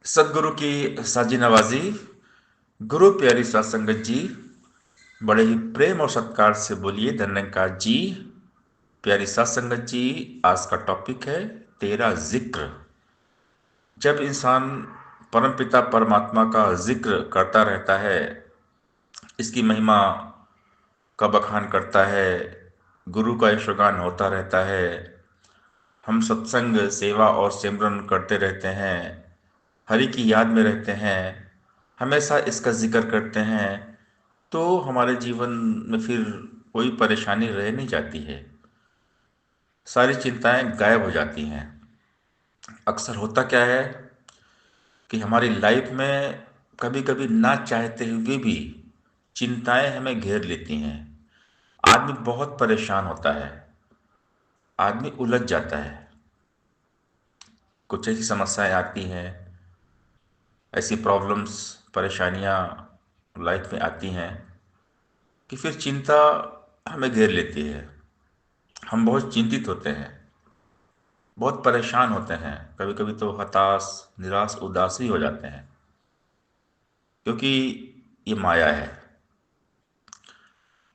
सदगुरु की साजी नवाजी। गुरु प्यारी सात संगत जी, बड़े ही प्रेम और सत्कार से बोलिए धन्यकार जी। प्यारी सात संगत जी, आज का टॉपिक है तेरा जिक्र। जब इंसान परमपिता परमात्मा का जिक्र करता रहता है, इसकी महिमा का बखान करता है, गुरु का यशोगान होता रहता है, हम सत्संग सेवा और सिमरन करते रहते हैं, हरि की याद में रहते हैं, हमेशा इसका जिक्र करते हैं, तो हमारे जीवन में फिर कोई परेशानी रह नहीं जाती है। सारी चिंताएं गायब हो जाती हैं। अक्सर होता क्या है कि हमारी लाइफ में कभी कभी ना चाहते हुए भी चिंताएं हमें घेर लेती हैं। आदमी बहुत परेशान होता है, आदमी उलझ जाता है, कुछ ऐसी समस्याएं आती हैं, ऐसी प्रॉब्लम्स, परेशानियां लाइफ में आती हैं कि फिर चिंता हमें घेर लेती है। हम बहुत चिंतित होते हैं, बहुत परेशान होते हैं, कभी कभी तो हताश, निराश, उदास ही हो जाते हैं, क्योंकि ये माया है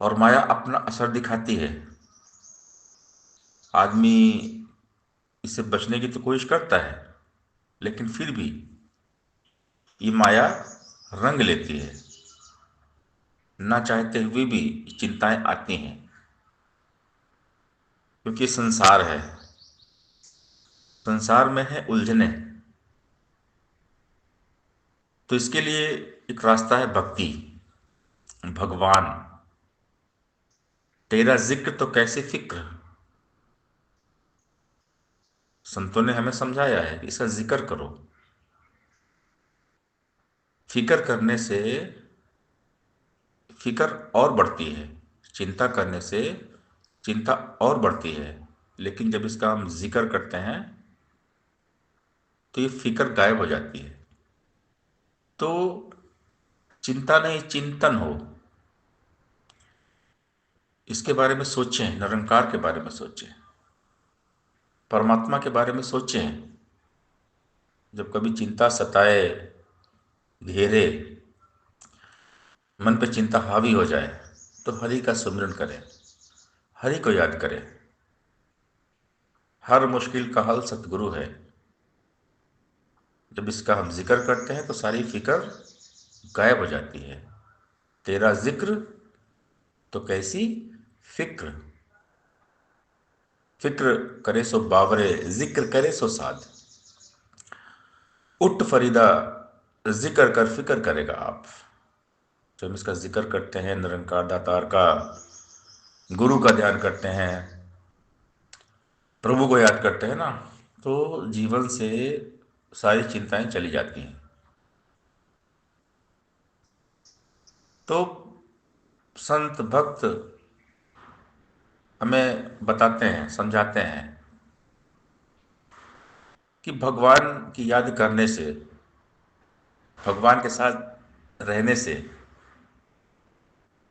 और माया अपना असर दिखाती है। आदमी इससे बचने की तो कोशिश करता है, लेकिन फिर भी ये माया रंग लेती है। ना चाहते हुए भी चिंताएं आती हैं, क्योंकि संसार है, संसार में है उलझने। तो इसके लिए एक रास्ता है भक्ति, भगवान। तेरा जिक्र तो कैसे फिक्र। संतों ने हमें समझाया है कि इसका जिक्र करो। फिक्र करने से फिक्र और बढ़ती है, चिंता करने से चिंता और बढ़ती है। लेकिन जब इसका हम जिक्र करते हैं तो ये फिक्र गायब हो जाती है। तो चिंता नहीं, चिंतन हो। इसके बारे में सोचें, निरंकार के बारे में सोचें, परमात्मा के बारे में सोचें। जब कभी चिंता सताए, घेरे, मन पे चिंता हावी हो जाए, तो हरि का सुमिरन करें, हरि को याद करें। हर मुश्किल का हल सतगुरु है। जब इसका हम जिक्र करते हैं तो सारी फिक्र गायब हो जाती है। तेरा जिक्र तो कैसी फिक्र। फिक्र करे सो बावरे, जिक्र करे सो साध। उठ फरीदा, जिक्र कर फिक्र करेगा आप। जब हम इसका जिक्र करते हैं, निरंकार दातार का, गुरु का ध्यान करते हैं, प्रभु को याद करते हैं ना, तो जीवन से सारी चिंताएं चली जाती हैं। तो संत भक्त हमें बताते हैं, समझाते हैं कि भगवान की याद करने से, भगवान के साथ रहने से,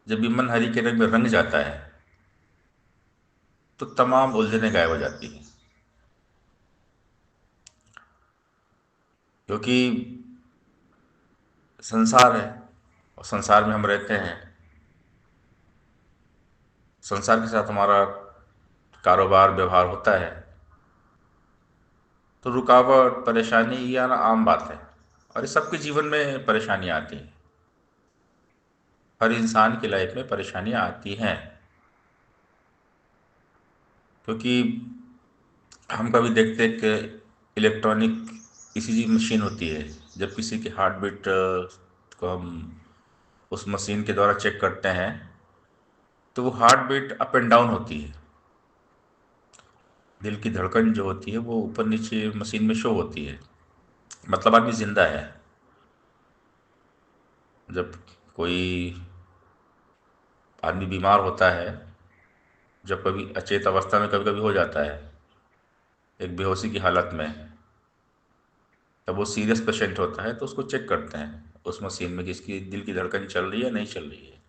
जब भी मन हरि के रंग में रंग जाता है, तो तमाम उलझनें गायब हो जाती हैं। क्योंकि संसार है और संसार में हम रहते हैं। संसार के साथ हमारा कारोबार व्यवहार होता है, तो रुकावट, परेशानी ये आना आम बात है। और ये सबके जीवन में परेशानियां आती हैं। हर इंसान की लाइफ में परेशानियां आती हैं, क्योंकि हम कभी देखते हैं कि इलेक्ट्रॉनिक ईसीजी मशीन होती है। जब किसी की हार्ट बीट को हम उस मशीन के द्वारा चेक करते हैं, तो वो heart beat up and down होती है। दिल की धड़कन जो होती है वो ऊपर नीचे मशीन में शो होती है, मतलब आदमी जिंदा है। जब कोई आदमी बीमार होता है, जब कभी अचेत अवस्था में कभी कभी हो जाता है, एक बेहोशी की हालत में, तब वो सीरियस पेशेंट होता है, तो उसको चेक करते हैं उस मशीन में कि इसकी दिल की धड़कन चल रही है नहीं चल रही है।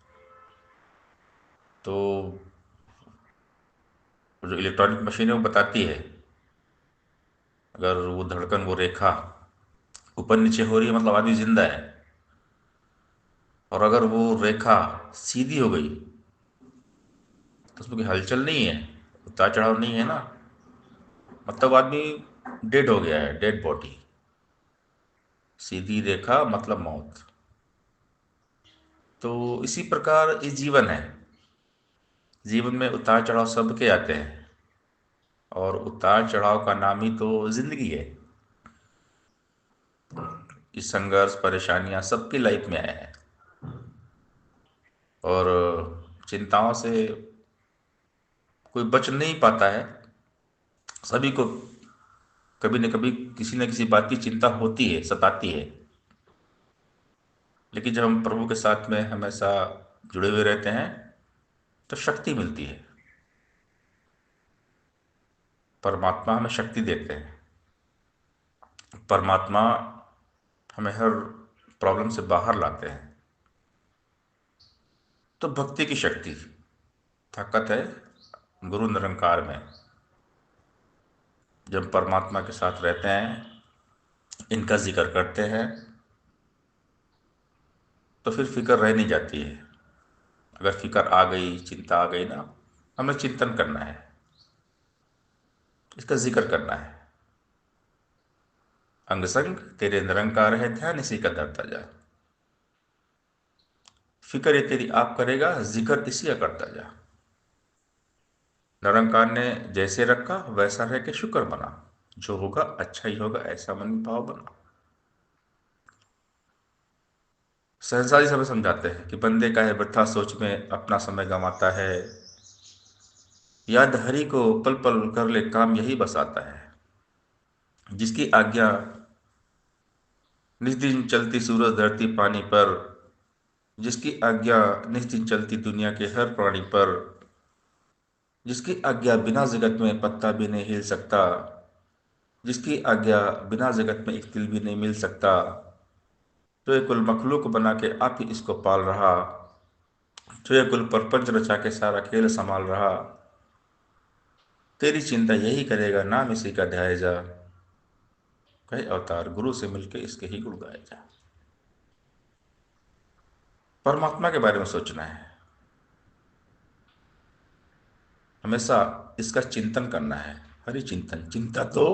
तो जो इलेक्ट्रॉनिक मशीन है वो बताती है, अगर वो धड़कन, वो रेखा ऊपर नीचे हो रही है मतलब आदमी जिंदा है। और अगर वो रेखा सीधी हो गई तो उसमें कोई हलचल नहीं है, उतार चढ़ाव नहीं है ना, मतलब आदमी डेड हो गया है, डेड बॉडी। सीधी रेखा मतलब मौत। तो इसी प्रकार ये जीवन है। जीवन में उतार चढ़ाव सबके आते हैं, और उतार चढ़ाव का नाम ही तो जिंदगी है। ये संघर्ष परेशानियां सबकी लाइफ में आए हैं, और चिंताओं से कोई बच नहीं पाता है। सभी को कभी न किसी बात की चिंता होती है, सताती है। लेकिन जब हम प्रभु के साथ में हमेशा जुड़े हुए रहते हैं तो शक्ति मिलती है। परमात्मा हमें शक्ति देते हैं। परमात्मा हमें हर प्रॉब्लम से बाहर लाते हैं। तो भक्ति की शक्ति, ताकत है गुरु निरंकार में। जब परमात्मा के साथ रहते हैं, इनका जिक्र करते हैं, तो फिर फिक्र रह नहीं जाती है। अगर फिक्र आ गई, चिंता आ गई ना, हमें चिंतन करना है, इसका जिक्र करना है। अंग संग तेरे निरंकार है, ध्यान इसी का धरता जा। फिक्र ये तेरी आप करेगा, जिक्र इसी का करता जा। निरंकार ने जैसे रखा वैसा रह के शुक्र बना। जो होगा अच्छा ही होगा, ऐसा मन भाव बना। सहसा जी समय समझाते हैं कि बंदे का है वृथा सोच में अपना समय गंवाता है। याद हरि को पल पल कर ले काम, यही बस आता है। जिसकी आज्ञा निज दिन चलती सूरज धरती पानी पर, जिसकी आज्ञा निज दिन चलती दुनिया के हर प्राणी पर, जिसकी आज्ञा बिना जगत में पत्ता भी नहीं हिल सकता, जिसकी आज्ञा बिना जगत में एक तिल भी नहीं मिल सकता, जो ये कुल मखलूक बना के आप ही इसको पाल रहा, जो ये कुल प्रपंच रचा के सारा खेल संभाल रहा, तेरी चिंता यही करेगा, नाम इसी का ध्याय जा। कई अवतार गुरु से मिलके इसके ही गुण गाए जा। परमात्मा के बारे में सोचना है, हमेशा इसका चिंतन करना है। हरि चिंतन चिंता तो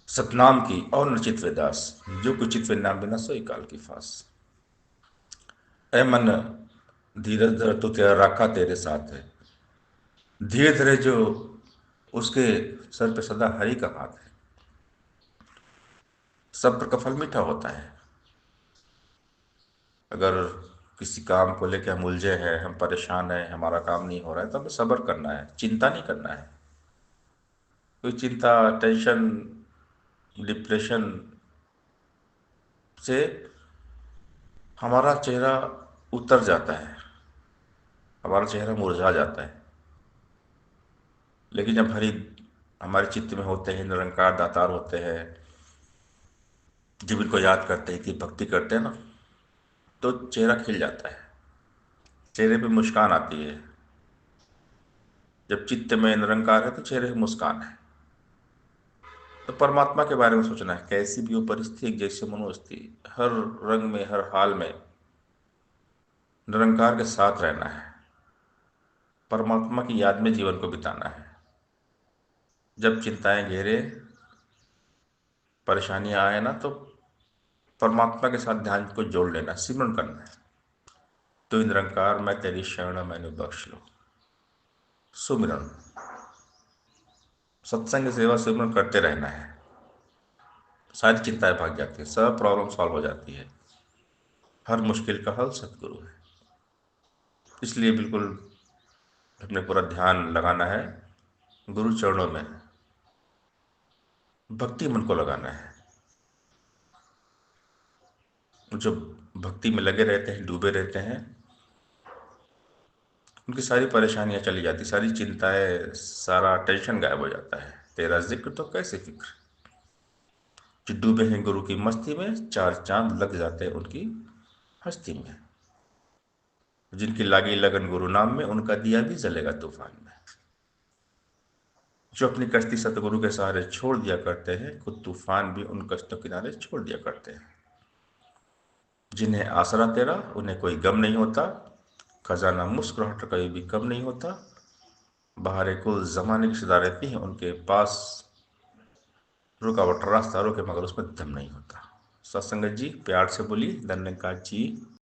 सतनाम की और नचित वेदास, जो कुचित वे नाम बिना सोई काल की फास। ऐ मन धीरज धर, तो तेरा राखा तेरे साथ है। धीरे धीरे जो उसके सर पे सदा हरि का हाथ है। सब्र का फल मीठा होता है। अगर किसी काम को लेकर हम उलझे हैं, हम परेशान हैं, हमारा काम नहीं हो रहा है, तो हमें सब्र करना है, चिंता नहीं करना है। कोई चिंता, टेंशन, डिप्रेशन से हमारा चेहरा उतर जाता है, हमारा चेहरा मुरझा जाता है। लेकिन जब हरि हमारे चित्त में होते हैं, निरंकार दातार होते हैं, जब इनको याद करते हैं कि भक्ति करते हैं ना, तो चेहरा खिल जाता है, चेहरे पे मुस्कान आती है। जब चित्त में निरंकार है तो चेहरे पे मुस्कान है। तो परमात्मा के बारे में सोचना है, कैसी भी हो परिस्थिति, जैसे मनोस्थिति, हर रंग में, हर हाल में निरंकार के साथ रहना है। परमात्मा की याद में जीवन को बिताना है। जब चिंताएं घेरे, परेशानियां आए ना, तो परमात्मा के साथ ध्यान को जोड़ लेना, सिमरन करना है। तो निरंकार मैं तेरी शरण मैंने बख्श लो। सुमिरन, सत्संग सेवा सिमरन करते रहना है। सारी चिंताएं भाग जाती है, सब प्रॉब्लम सॉल्व हो जाती है। हर मुश्किल का हल सतगुरु है। इसलिए बिल्कुल अपने पूरा ध्यान लगाना है गुरु चरणों में, भक्ति मन को लगाना है। जो भक्ति में लगे रहते हैं, डूबे रहते हैं, उनकी सारी परेशानियां चली जाती, सारी चिंताएं, सारा टेंशन गायब हो जाता है। तेरा जिक्र तो कैसे फिक्र। जो डूबे हैं गुरु की मस्ती में, चार चांद लग जाते हैं उनकी हस्ती में। जिनकी लागी लगन गुरु नाम में, उनका दिया भी जलेगा तूफान में। जो अपनी कश्ती सतगुरु के सहारे छोड़ दिया करते हैं, खुद तूफान भी उन कश्तों के किनारे छोड़ दिया करते हैं। जिन्हें आसरा तेरा, उन्हें कोई गम नहीं होता, खजाना मुस्कुराहट कभी भी कम नहीं होता। बहारे कुल जमाने की सदा रहती हैं उनके पास, रुकावट रास्ता रोके मगर उसमें दम नहीं होता। सत्संगत जी, प्यार से बोलिए धन्यवाद जी।